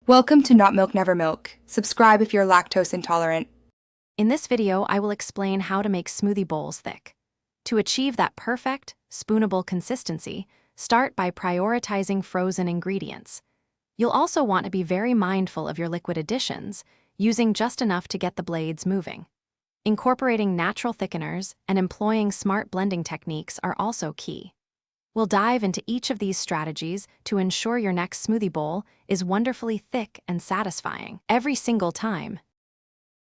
Welcome to Not Milk Never Milk. Subscribe if you're lactose intolerant. In this video, I will explain how to make smoothie bowls thick. To achieve that perfect, spoonable consistency, start by prioritizing frozen ingredients. You'll also want to be very mindful of your liquid additions, using just enough to get the blades moving. Incorporating natural thickeners and employing smart blending techniques are also key. We'll dive into each of these strategies to ensure your next smoothie bowl is wonderfully thick and satisfying every single time.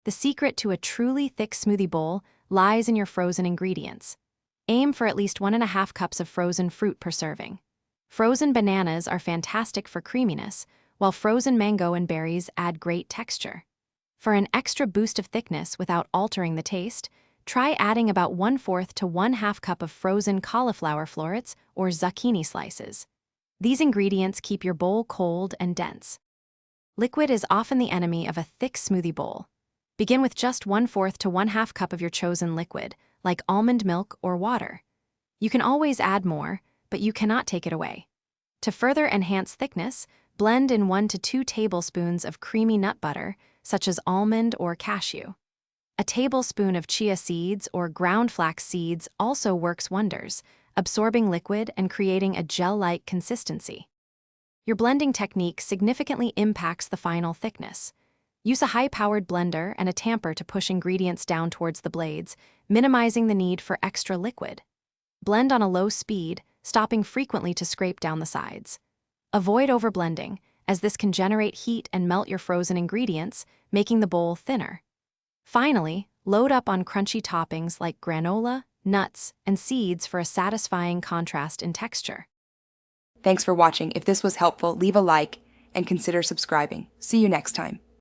The secret to a truly thick smoothie bowl lies in your frozen ingredients. Aim for at least 1.5 cups of frozen fruit per serving. Frozen bananas are fantastic for creaminess, while frozen mango and berries add great texture. For an extra boost of thickness without altering the taste, try adding about 1/4 to 1/2 cup of frozen cauliflower florets or zucchini slices. These ingredients keep your bowl cold and dense. Liquid is often the enemy of a thick smoothie bowl. Begin with just 1/4 to 1/2 cup of your chosen liquid, like almond milk or water. You can always add more, but you cannot take it away. To further enhance thickness, blend in 1 to 2 tablespoons of creamy nut butter, such as almond or cashew. A tablespoon of chia seeds or ground flax seeds also works wonders, absorbing liquid and creating a gel-like consistency. Your blending technique significantly impacts the final thickness. Use a high-powered blender and a tamper to push ingredients down towards the blades, minimizing the need for extra liquid. Blend on a low speed, stopping frequently to scrape down the sides. Avoid overblending, as this can generate heat and melt your frozen ingredients, making the bowl thinner. Finally, load up on crunchy toppings like granola, nuts, and seeds for a satisfying contrast in texture. Thanks for watching. If this was helpful, leave a like and consider subscribing. See you next time.